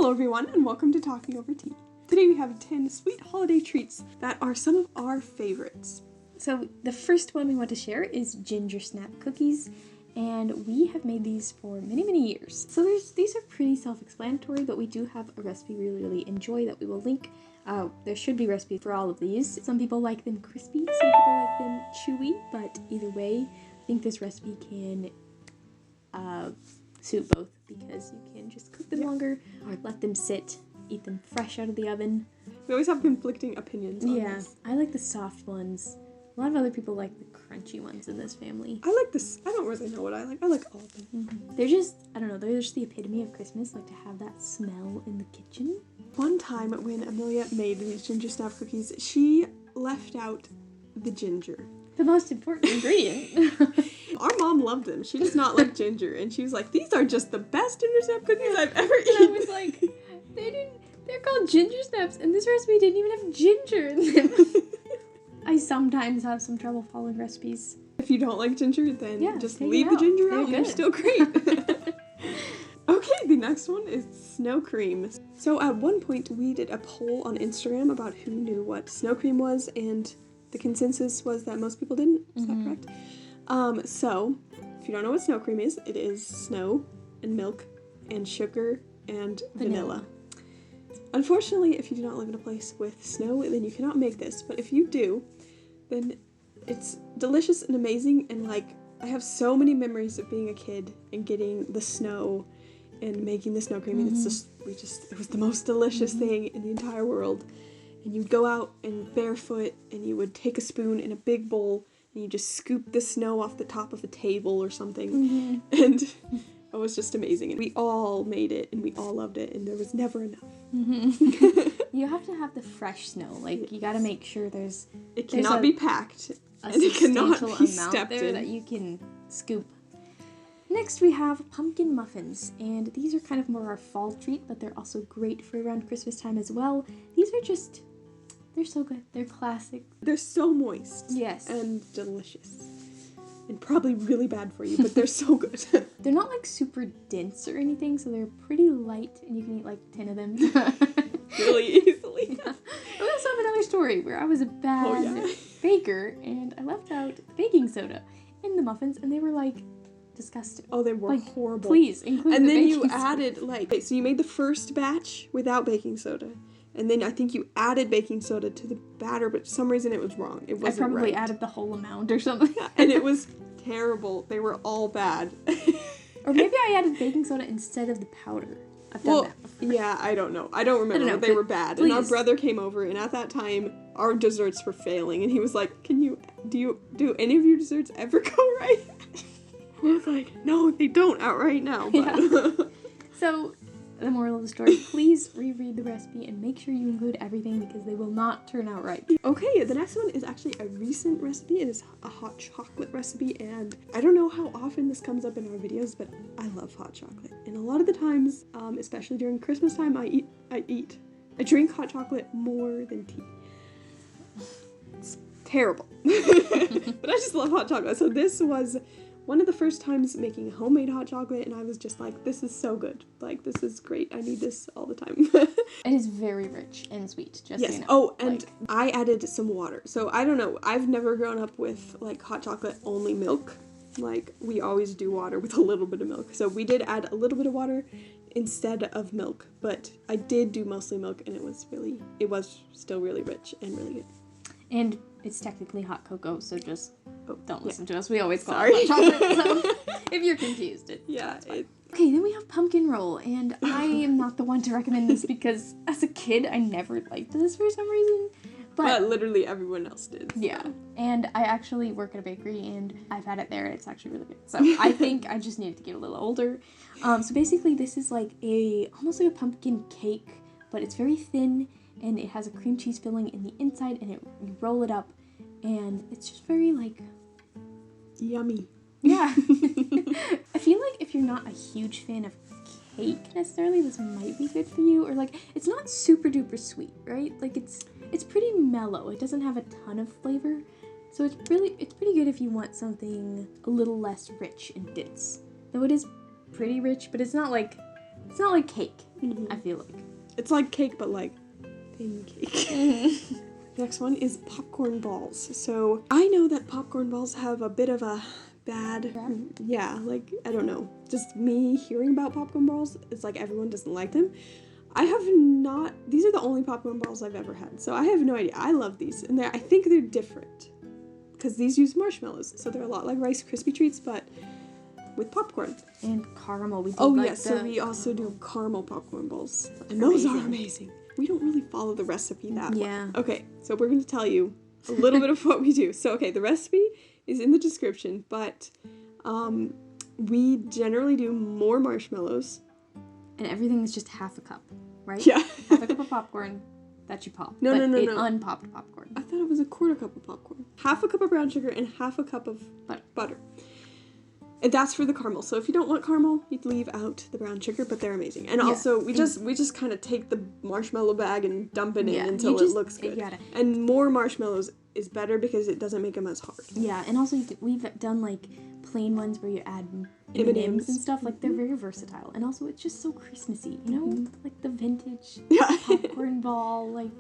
Hello everyone, and welcome to Talking Over Tea. Today we have 10 sweet holiday treats that are some of our favorites. So the first one we want to share is Gingersnap cookies, and we have made these for many years. So these are pretty self-explanatory, but we do have a recipe we really enjoy that we will link. There should be recipes for all of these. Some people like them crispy, some people like them chewy, but either way, I think this recipe can suit both because you can just cook them longer or let them sit, eat them fresh out of the oven. We always have conflicting opinions on this. I like the soft ones. A lot of other people like the crunchy ones in this family. I like this. I don't really know what I like. I like all of them. Mm-hmm. They're just, I don't know, they're just the epitome of Christmas, like to have that smell in the kitchen. One time when Amelia made these Gingersnap cookies, she left out the ginger. The most important ingredient. Our mom loved them. She does not like ginger, and she was like, "These are just the best Gingersnap cookies I've ever eaten." And I was like, they're called Gingersnaps, and this recipe didn't even have ginger in them. I sometimes have some trouble following recipes. If you don't like ginger, then just take leave it the out. ginger They're out, and they're good. still great. Okay, the next one is snow cream. So at one point, we did a poll on Instagram about who knew what snow cream was, and the consensus was that most people didn't. Is that correct? So, if you don't know what snow cream is, it is snow and milk and sugar and vanilla. Unfortunately, if you do not live in a place with snow, then you cannot make this. But if you do, then it's delicious and amazing. And like, I have so many memories of being a kid and getting the snow and making the snow cream. And it's just, it was the most delicious thing in the entire world. And you'd go out and barefoot and you would take a spoon in a big bowl and you just scoop the snow off the top of a table or something. And it was just amazing. And we all made it and we all loved it, and there was never enough. You have to have the fresh snow. Like, you gotta make sure it cannot be packed. a And it cannot substantial be amount stepped there in. that you can scoop. Next we have pumpkin muffins, and these are kind of more our fall treat, but they're also great for around Christmas time as well. These are just, they're so good. They're classic. They're so moist. Yes. And delicious. And probably really bad for you, but they're so good. They're not like super dense or anything, so they're pretty light, and you can eat like 10 of them. Really easily. Yeah. We also have another story where I was a bad baker, and I left out baking soda in the muffins, and they were like disgusting. Oh, they were like, horrible. Please include and the then baking you soda. added so you made the first batch without baking soda, and then I think you added baking soda to the batter, but for some reason it was wrong. It wasn't I probably right. added the whole amount or something. And it was terrible. They were all bad. Or maybe I added baking soda instead of the powder. I've done that before. Yeah, I don't know. I don't remember, but they were bad. please. And our brother came over, and at that time, our desserts were failing, and he was like, do any of your desserts ever go right? I was like, no, they don't outright now. But. Yeah. So, the moral of the story, please reread the recipe and make sure you include everything because they will not turn out right. Okay, the next one is actually a recent recipe. It is a hot chocolate recipe, and I don't know how often this comes up in our videos, but I love hot chocolate. And a lot of the times, especially during Christmas time, I drink hot chocolate more than tea. It's terrible. But I just love hot chocolate. So this was one of the first times making homemade hot chocolate, and I was just like, this is so good. Like, this is great. I need this all the time. It is very rich and sweet, just so you know. Oh, and I added some water. So, I don't know. I've never grown up with, like, hot chocolate only milk. Like, we always do water with a little bit of milk. So, we did add a little bit of water instead of milk. But I did do mostly milk, and it was still really rich and really good. And it's technically hot cocoa, so just don't listen to us. We always call Sorry. it hot chocolate, so if you're confused, it's fine. Okay, then we have pumpkin roll, and I am not the one to recommend this because as a kid, I never liked this for some reason. But literally everyone else did. So. Yeah, and I actually work at a bakery, and I've had it there, and it's actually really good. So I think I just needed to get a little older. So basically, this is like almost like a pumpkin cake, but it's very thin, and it has a cream cheese filling in the inside, and you roll it up, and it's just very like yummy. Yeah. I feel like if you're not a huge fan of cake necessarily, this might be good for you. Or like, it's not super duper sweet, right? Like it's pretty mellow. It doesn't have a ton of flavor. So it's pretty good if you want something a little less rich and dense. Though it is pretty rich, but it's not like It's not like cake, Mm-hmm. I feel like. It's like cake, but like thin cake. Mm-hmm. Next one is popcorn balls. So I know that popcorn balls have a bit of a bad, yeah, like, I don't know. Just me hearing about popcorn balls, it's like everyone doesn't like them. I have not, these are the only popcorn balls I've ever had, so I have no idea. I love these, and I think they're different, because these use marshmallows, so they're a lot like Rice Krispie Treats, but with popcorn. And caramel. We do So we also do caramel popcorn balls, and those are amazing. We don't really follow the recipe that well. Okay, so we're going to tell you a little bit of what we do. So, okay, the recipe is in the description, but we generally do more marshmallows. And everything is just half a cup, right? Yeah. Half a cup of popcorn that you pop. No. Unpopped popcorn. I thought it was a quarter cup of popcorn. Half a cup of brown sugar and half a cup of butter. And that's for the caramel. So if you don't want caramel, you'd leave out the brown sugar, but they're amazing. And also, we just kind of take the marshmallow bag and dump it in until it looks good. And more marshmallows is better because it doesn't make them as hard. Yeah, and also we've done like plain ones where you add M&Ms and stuff. Like they're very versatile, and also it's just so Christmassy, you know, like the vintage popcorn ball, like.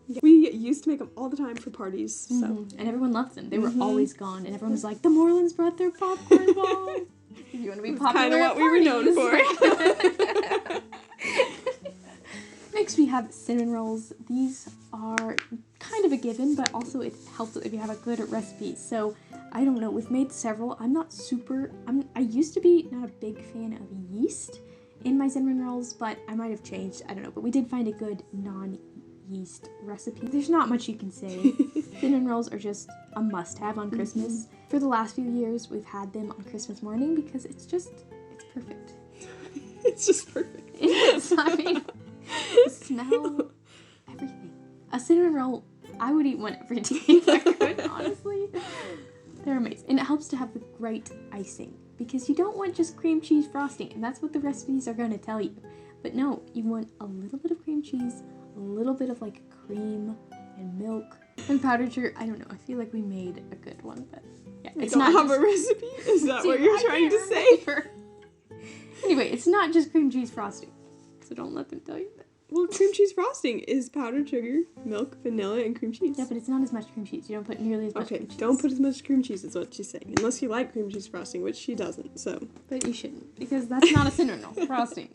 Yeah. We used to make them all the time for parties, so. And everyone loved them. They were always gone, and everyone was like, the Morelands brought their popcorn ball. If you want to be popular kind of what we were known for. Next we have cinnamon rolls. These are kind of a given, but also it helps if you have a good recipe. So, I don't know, we've made several. I used to be not a big fan of yeast in my cinnamon rolls, but I might have changed. I don't know, but we did find a good non-yeast recipe. There's not much you can say. Cinnamon rolls are just a must-have on Christmas. For the last few years, we've had them on Christmas morning because it's perfect. It's just perfect. I mean, the smell, everything. A cinnamon roll, I would eat one every day if I could, honestly. They're amazing. And it helps to have the right icing because you don't want just cream cheese frosting, and that's what the recipes are going to tell you. But no, you want a little bit of cream cheese, a little bit of like cream and milk and powdered sugar. I don't know. I feel like we made a good one, but yeah, it's not have a recipe. Is that what you're trying to say? Anyway, it's not just cream cheese frosting, so don't let them tell you that. Well, cream cheese frosting is powdered sugar, milk, vanilla, and cream cheese. Yeah, but it's not as much cream cheese. You don't put nearly as much cream cheese. Okay, don't put as much cream cheese is what she's saying. Unless you like cream cheese frosting, which she doesn't, so. But you shouldn't, because that's not a cinnamon roll frosting.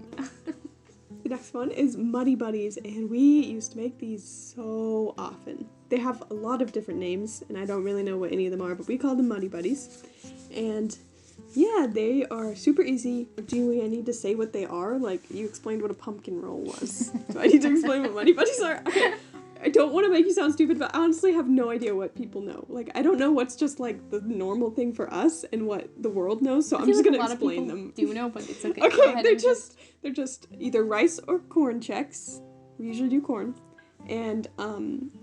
The next one is Muddy Buddies, and we used to make these so often. They have a lot of different names, and I don't really know what any of them are, but we call them Muddy Buddies. And yeah, they are super easy. Do I need to say what they are? Like, you explained what a pumpkin roll was. Do I need to explain what Muddy Buddies are? Okay. I don't want to make you sound stupid, but I honestly have no idea what people know. Like, I don't know what's just, like, the normal thing for us and what the world knows, so I'm just going to explain them. Do know, but it's okay. Okay, they're just either rice or corn checks. We usually do corn. And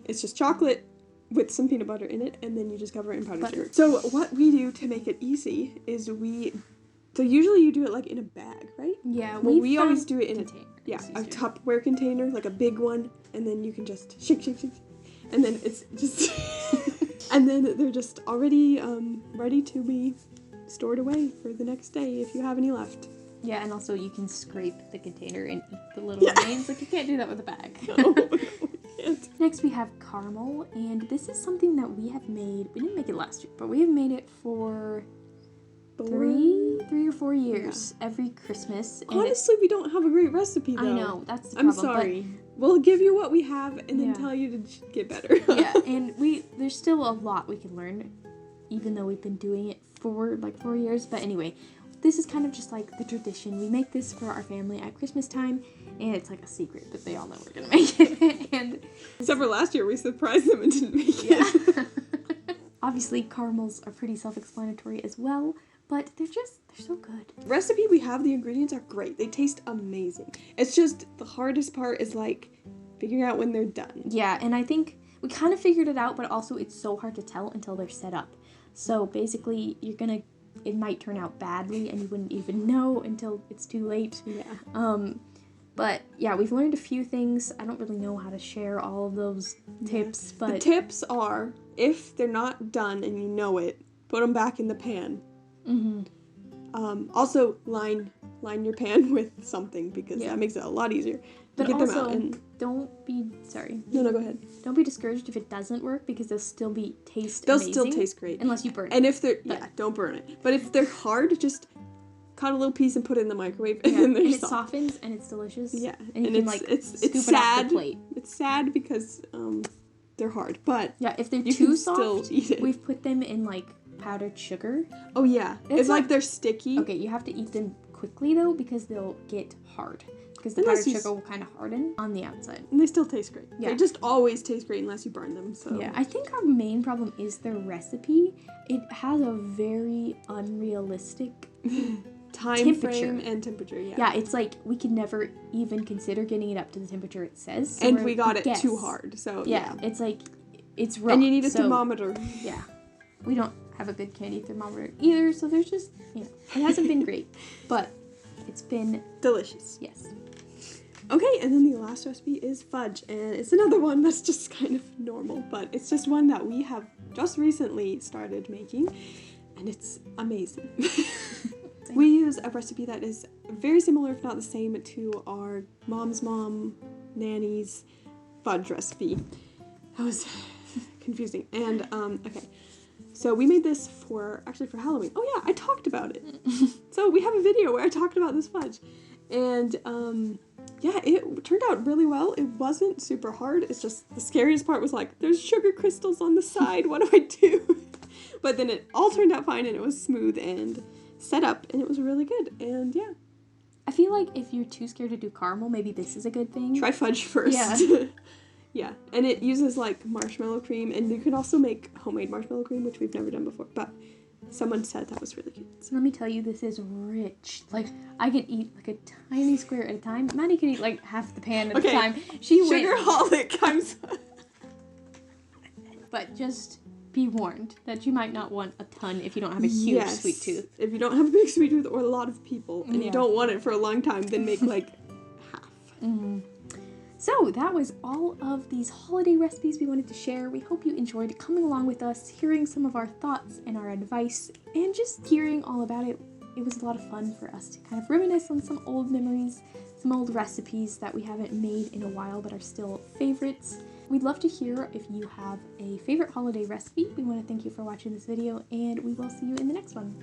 it's just chocolate with some peanut butter in it, and then you just cover it in powdered sugar. So what we do to make it easy is so usually you do it like in a bag, right? Yeah, well, we always do it in a Tupperware container, like a big one, and then you can just shake, and then it's just, and then they're just already ready to be stored away for the next day if you have any left. Yeah, and also you can scrape the container and eat the little remains. Like, you can't do that with a bag. No, we can't. Next we have caramel, and this is something that we have made. We didn't make it last year, but we have made it for three or 4 years every Christmas. And honestly, we don't have a great recipe, though. I know, that's the problem. I'm sorry. We'll give you what we have and then tell you to get better. Yeah, and there's still a lot we can learn, even though we've been doing it for like 4 years. But anyway, this is kind of just like the tradition. We make this for our family at Christmas time, and it's like a secret, but they all know we're gonna make it. And except for last year, we surprised them and didn't make it. Yeah. Obviously, caramels are pretty self-explanatory as well, but they're so good. The recipe we have, the ingredients are great. They taste amazing. It's just the hardest part is like figuring out when they're done. Yeah, and I think we kind of figured it out, but also it's so hard to tell until they're set up. So basically, it might turn out badly and you wouldn't even know until it's too late. Yeah. But yeah, we've learned a few things. I don't really know how to share all of those tips, but the tips are, if they're not done and you know it, put them back in the pan. Mm-hmm. Also, line your pan with something because that makes it a lot easier to but get also, them out. And don't be sorry. No, go ahead. Don't be discouraged if it doesn't work because they'll still taste They'll amazing. still taste great unless you burn it. And if they're don't burn it. But if they're hard, just cut a little piece and put it in the microwave, and then and it softens and it's delicious. Yeah, and you can like it's scoop it sad. off the plate. It's sad because they're hard, but if they're you too can soft, still eat it. we've put them in like powdered sugar. Oh yeah, it's like they're sticky. Okay, you have to eat them quickly though because they'll get hard. Because the powdered sugar will kind of harden on the outside. And they still taste great. Yeah. They just always taste great unless you burn them. So yeah, I think our main problem is the recipe. It has a very unrealistic time frame and temperature. Yeah, it's like we could never even consider getting it up to the temperature it says. So and we got it too hard. So yeah, it's like it's wrong. And you need a thermometer. Yeah, we don't have a good candy thermometer either. So there's just it hasn't been great, but it's been delicious. Yes. Okay, and then the last recipe is fudge, and it's another one that's just kind of normal, but it's just one that we have just recently started making, and it's amazing. We use a recipe that is very similar, if not the same, to our mom's mom, nanny's fudge recipe. That was confusing. And, okay. So we made this for Halloween. Oh yeah, I talked about it. So we have a video where I talked about this fudge. And, yeah, it turned out really well. It wasn't super hard. It's just the scariest part was like, there's sugar crystals on the side. What do I do? But then it all turned out fine and it was smooth and set up and it was really good. And yeah. I feel like if you're too scared to do caramel, maybe this is a good thing. Try fudge first. Yeah. Yeah. And it uses like marshmallow cream, and you can also make homemade marshmallow cream, which we've never done before. But someone said that was really good. So let me tell you, this is rich. Like, I can eat like a tiny square at a time. Maddie can eat like half the pan at a time. Sugarholic. I'm sorry. But just be warned that you might not want a ton if you don't have a huge sweet tooth. If you don't have a big sweet tooth or a lot of people and you don't want it for a long time, then make like half. Mm-hmm. So that was all of these holiday recipes we wanted to share. We hope you enjoyed coming along with us, hearing some of our thoughts and our advice, and just hearing all about it. It was a lot of fun for us to kind of reminisce on some old memories, some old recipes that we haven't made in a while but are still favorites. We'd love to hear if you have a favorite holiday recipe. We want to thank you for watching this video, and we will see you in the next one.